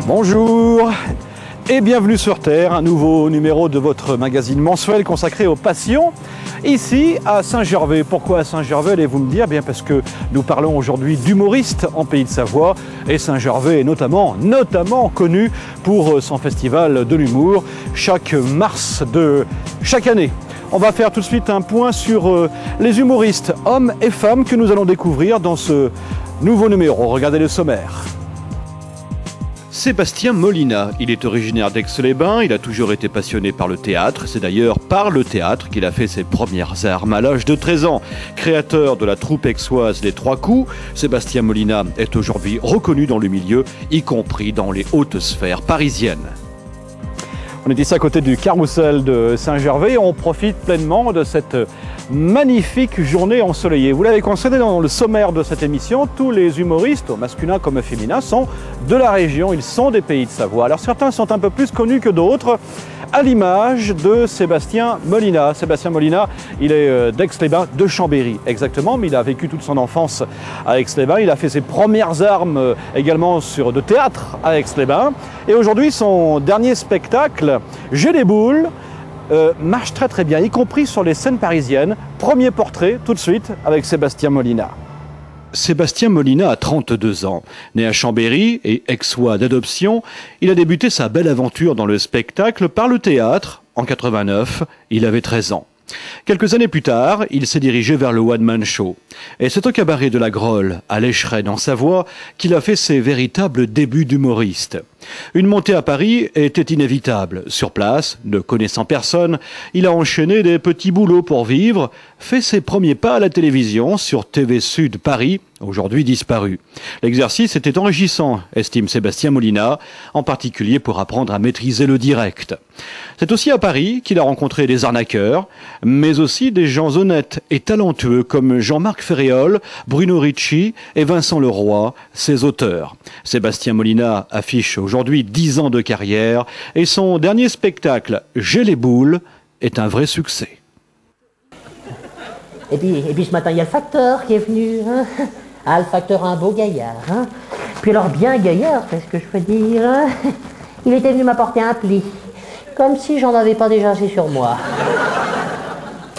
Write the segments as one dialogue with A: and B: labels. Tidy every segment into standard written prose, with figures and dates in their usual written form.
A: Bonjour et bienvenue sur Terre, un nouveau numéro de votre magazine mensuel consacré aux passions, ici à Saint-Gervais. Pourquoi à Saint-Gervais, allez-vous me dire? Bien parce que nous parlons aujourd'hui d'humoristes en Pays de Savoie, et Saint-Gervais est notamment connu pour son festival de l'humour chaque mars de chaque année. On va faire tout de suite un point sur les humoristes, hommes et femmes, que nous allons découvrir dans ce nouveau numéro. Regardez le sommaire. Sébastien Molina, il est originaire d'Aix-les-Bains, il a toujours été passionné par le théâtre, c'est d'ailleurs par le théâtre qu'il a fait ses premières armes à l'âge de 13 ans. Créateur de la troupe aixoise Les Trois Coups, Sébastien Molina est aujourd'hui reconnu dans le milieu, y compris dans les hautes sphères parisiennes. On est ici à côté du carrousel de Saint-Gervais et on profite pleinement de cette magnifique journée ensoleillée. Vous l'avez constaté dans le sommaire de cette émission, tous les humoristes, au masculin comme au féminin, sont de la région, ils sont des Pays de Savoie. Alors certains sont un peu plus connus que d'autres, à l'image de Sébastien Molina. Sébastien Molina, il est d'Aix-les-Bains, de Chambéry exactement, mais il a vécu toute son enfance à Aix-les-Bains. Il a fait ses premières armes également de théâtre à Aix-les-Bains. Et aujourd'hui, son dernier spectacle, J'ai les boules, marche très bien, y compris sur les scènes parisiennes. Premier portrait tout de suite avec Sébastien Molina. Sébastien Molina a 32 ans. Né à Chambéry et aixois d'adoption, il a débuté sa belle aventure dans le spectacle par le théâtre. En 89, il avait 13 ans. Quelques années plus tard, il s'est dirigé vers le one-man show. Et c'est au cabaret de la Grolle, à l'Écheren en Savoie, qu'il a fait ses véritables débuts d'humoriste. Une montée à Paris était inévitable. Sur place, ne connaissant personne, il a enchaîné des petits boulots pour vivre, fait ses premiers pas à la télévision sur TV Sud Paris, aujourd'hui disparu. L'exercice était enrichissant, estime Sébastien Molina, en particulier pour apprendre à maîtriser le direct. C'est aussi à Paris qu'il a rencontré des arnaqueurs, mais aussi des gens honnêtes et talentueux comme Jean-Marc Ferréol, Bruno Ricci et Vincent Leroy, ses auteurs. Sébastien Molina affiche aujourd'hui 10 ans de carrière et son dernier spectacle, J'ai les boules, est un vrai succès.
B: Et puis ce matin, il y a le facteur qui est venu. Hein. Ah, le facteur, un beau gaillard. Hein. Puis alors, bien gaillard, c'est ce que je peux dire. Hein. Il était venu m'apporter un pli, comme si j'en avais pas déjà assez sur moi.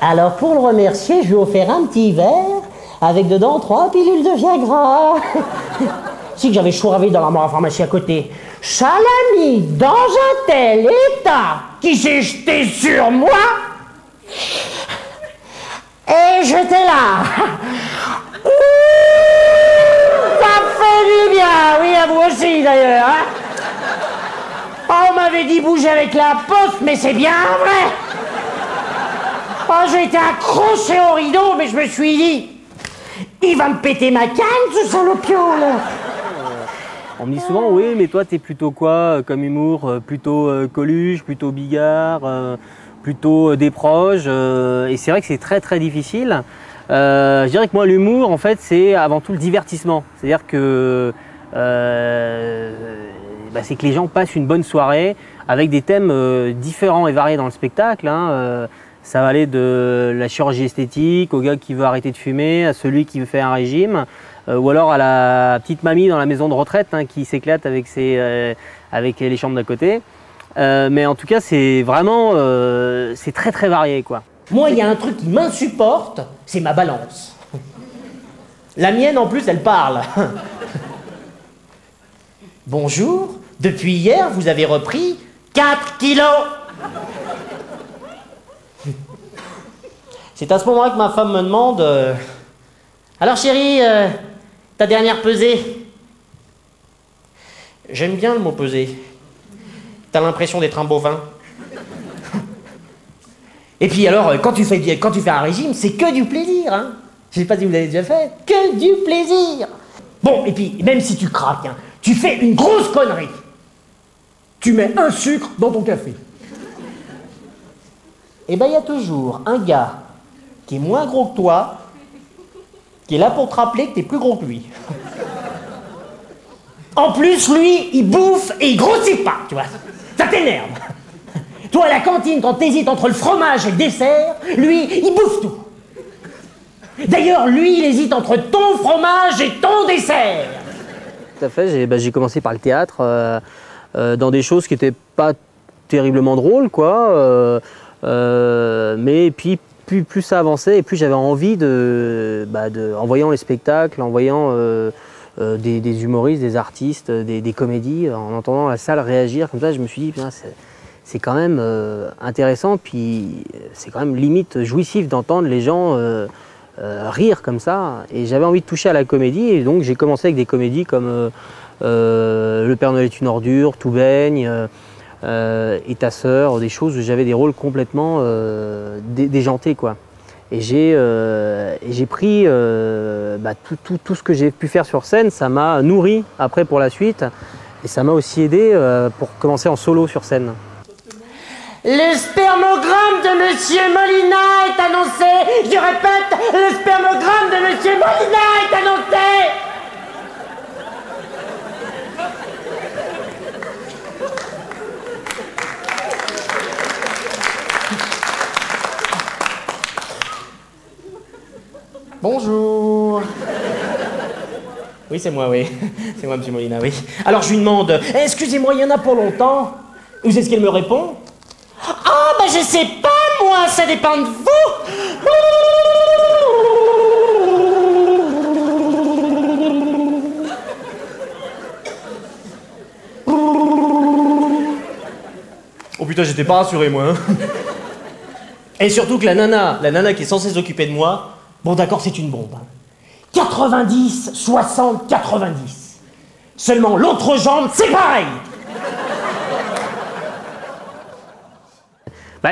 B: Alors, pour le remercier, je lui ai offert un petit verre avec dedans 3 pilules de Viagra. Si que j'avais chouravé dans l'armoire à pharmacie à côté. Ça l'a mis dans un tel état qui s'est jeté sur moi. Et j'étais là. Ouh, ça fait du bien. Oui, à vous aussi d'ailleurs. Hein. Oh, on m'avait dit bouger avec la poste, mais c'est bien vrai. Oh, j'ai été accroché au rideau, mais je me suis dit, il va me péter ma canne, ce salopion, là.
C: On me dit souvent, oui, mais toi, t'es plutôt quoi comme humour? Plutôt Coluche, plutôt Bigard, plutôt des proches. Et c'est vrai que c'est très difficile. Je dirais que moi, l'humour, en fait, c'est avant tout le divertissement. C'est-à-dire que c'est que les gens passent une bonne soirée avec des thèmes différents et variés dans le spectacle. Hein. Ça va aller de la chirurgie esthétique, au gars qui veut arrêter de fumer, à celui qui veut faire un régime, ou alors à la petite mamie dans la maison de retraite hein, qui s'éclate avec, avec les chambres d'à côté. Mais en tout cas, c'est vraiment c'est très varié, quoi.
B: Moi, il y a un truc qui m'insupporte, c'est ma balance. La mienne, en plus, elle parle. Bonjour, depuis hier, vous avez repris 4 kilos. C'est à ce moment-là que ma femme me demande alors chérie, ta dernière pesée? J'aime bien le mot peser. T'as l'impression d'être un bovin. Et puis alors, quand tu fais un régime, c'est que du plaisir, hein. Je sais pas si vous l'avez déjà fait. Que du plaisir. Bon, et puis, même si tu craques, hein, tu fais une grosse connerie. Tu mets un sucre dans ton café. Et ben, il y a toujours un gars qui est moins gros que toi, qui est là pour te rappeler que t'es plus gros que lui. En plus, lui, il bouffe et il grossit pas, tu vois. Ça t'énerve. Toi, à la cantine, quand t'hésites entre le fromage et le dessert, lui, il bouffe tout. D'ailleurs, lui, il hésite entre ton fromage et ton dessert.
C: Tout à fait, j'ai commencé par le théâtre. dans des choses qui n'étaient pas terriblement drôles, quoi. Mais puis plus ça avançait et plus j'avais envie en voyant les spectacles, en voyant des humoristes, des artistes, des comédies, en entendant la salle réagir comme ça, je me suis dit, c'est quand même intéressant, puis c'est quand même limite jouissif d'entendre les gens rire comme ça. Et j'avais envie de toucher à la comédie, et donc j'ai commencé avec des comédies comme Le Père Noël est une ordure, Tout baigne, et Ta sœur, des choses où j'avais des rôles complètement déjantés, quoi. Et j'ai pris tout ce que j'ai pu faire sur scène, ça m'a nourri après pour la suite, et ça m'a aussi aidé pour commencer en solo sur scène.
B: Le spermogramme de Monsieur Molina est annoncé. Je répète, le spermogramme de Monsieur Molina est annoncé.
D: Bonjour. Oui, c'est moi, oui. C'est moi, Monsieur Molina, oui. Alors, je lui demande, excusez-moi, il y en a pour longtemps? Vous savez ce qu'elle me répond?
B: Ah, bah je sais pas, moi, ça dépend de vous.
D: Oh putain, j'étais pas rassuré, moi. Hein. Et surtout que la nana qui est censée s'occuper de moi, bon d'accord, c'est une bombe. Hein. 90, 60, 90. Seulement l'autre jambe, c'est pareil.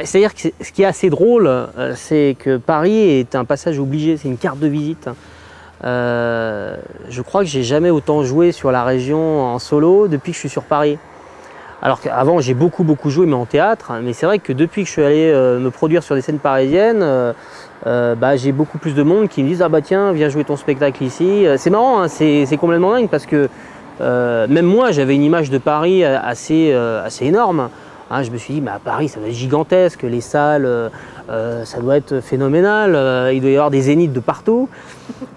C: C'est-à-dire que ce qui est assez drôle, c'est que Paris est un passage obligé, c'est une carte de visite. Je crois que j'ai jamais autant joué sur la région en solo depuis que je suis sur Paris. Alors qu'avant j'ai beaucoup joué, mais en théâtre, mais c'est vrai que depuis que je suis allé me produire sur des scènes parisiennes, j'ai beaucoup plus de monde qui me disent « Ah bah tiens, viens jouer ton spectacle ici ». C'est marrant, hein, c'est complètement dingue parce que même moi j'avais une image de Paris assez énorme. Hein, je me suis dit, à Paris, ça doit être gigantesque, les salles, ça doit être phénoménal, il doit y avoir des zéniths de partout.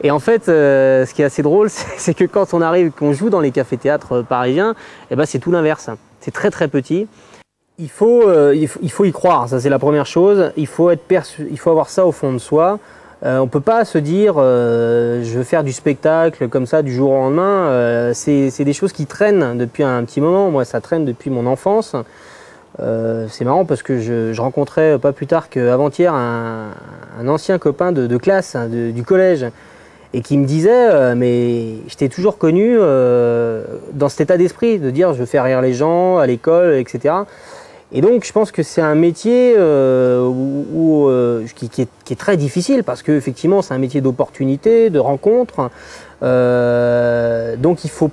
C: Et en fait, ce qui est assez drôle, c'est que quand on arrive, qu'on joue dans les cafés-théâtres parisiens, c'est tout l'inverse. C'est très petit. Il faut y croire, ça c'est la première chose. Il faut avoir ça au fond de soi. On ne peut pas se dire, je veux faire du spectacle comme ça du jour au lendemain. C'est des choses qui traînent depuis un petit moment. Moi, ça traîne depuis mon enfance. C'est marrant parce que je rencontrais pas plus tard qu'avant-hier un ancien copain de classe, hein, du collège, et qui me disait mais je t'ai toujours connu dans cet état d'esprit de dire je veux faire rire les gens à l'école, etc. Et donc je pense que c'est un métier qui est très difficile parce qu'effectivement c'est un métier d'opportunité, de rencontre, donc il faut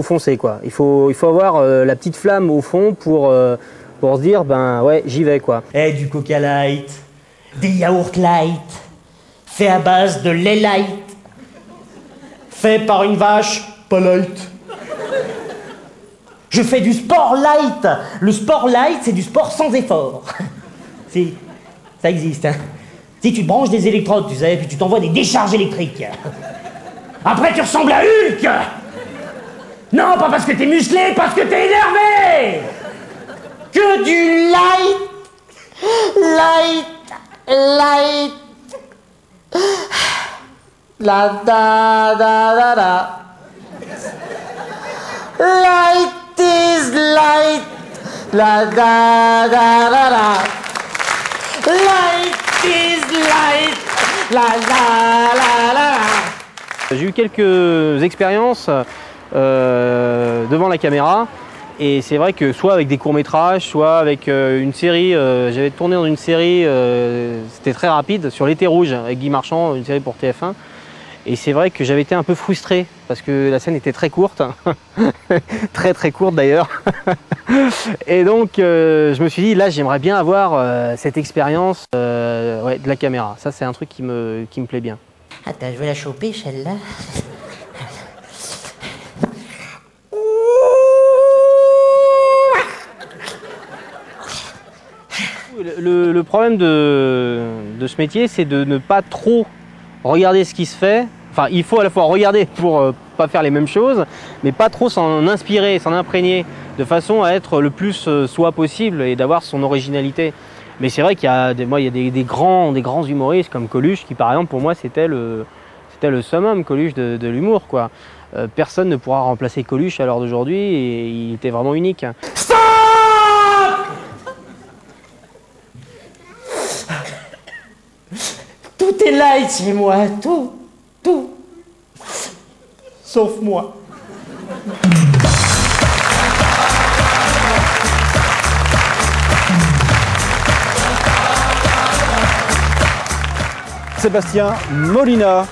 C: foncer, quoi. Il faut avoir la petite flamme au fond pour se dire, ouais, j'y vais, quoi.
D: Du Coca Light, des yaourts light, fait à base de lait light, fait par une vache pas light. Je fais du sport light. Le sport light, c'est du sport sans effort. Si, ça existe, hein. Si tu te branches des électrodes, tu sais, puis tu t'envoies des décharges électriques. Après, tu ressembles à Hulk. Non, pas parce que t'es musclé, parce que t'es énervé.
B: Que du light. La da da da da. Light is light. La da da da da. Light is light. La la la la.
C: J'ai eu quelques expériences devant la caméra. Et c'est vrai que soit avec des courts-métrages, soit avec une série, j'avais tourné dans une série, c'était très rapide, sur l'été rouge, avec Guy Marchand, une série pour TF1. Et c'est vrai que j'avais été un peu frustré, parce que la scène était très courte, très courte d'ailleurs. Et donc je me suis dit, là j'aimerais bien avoir cette expérience de la caméra. Ça c'est un truc qui me plaît bien.
B: Attends, je vais la choper celle-là.
C: Le problème de ce métier, c'est de ne pas trop regarder ce qui se fait. Enfin, il faut à la fois regarder pour pas faire les mêmes choses, mais pas trop s'en inspirer, s'en imprégner, de façon à être le plus soi possible et d'avoir son originalité. Mais c'est vrai qu'il y a des grands humoristes comme Coluche qui, par exemple, pour moi, c'était le summum, Coluche, de l'humour, quoi. Personne ne pourra remplacer Coluche à l'heure d'aujourd'hui et il était vraiment unique.
D: Stop! Tout est light chez moi, tout. Sauf moi.
A: Sébastien Molina,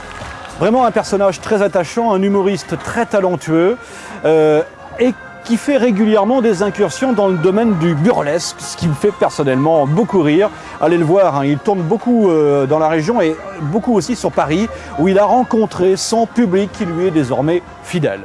A: vraiment un personnage très attachant, un humoriste très talentueux et qui fait régulièrement des incursions dans le domaine du burlesque, ce qui me fait personnellement beaucoup rire. Allez le voir, hein, il tourne beaucoup dans la région et beaucoup aussi sur Paris, où il a rencontré son public qui lui est désormais fidèle.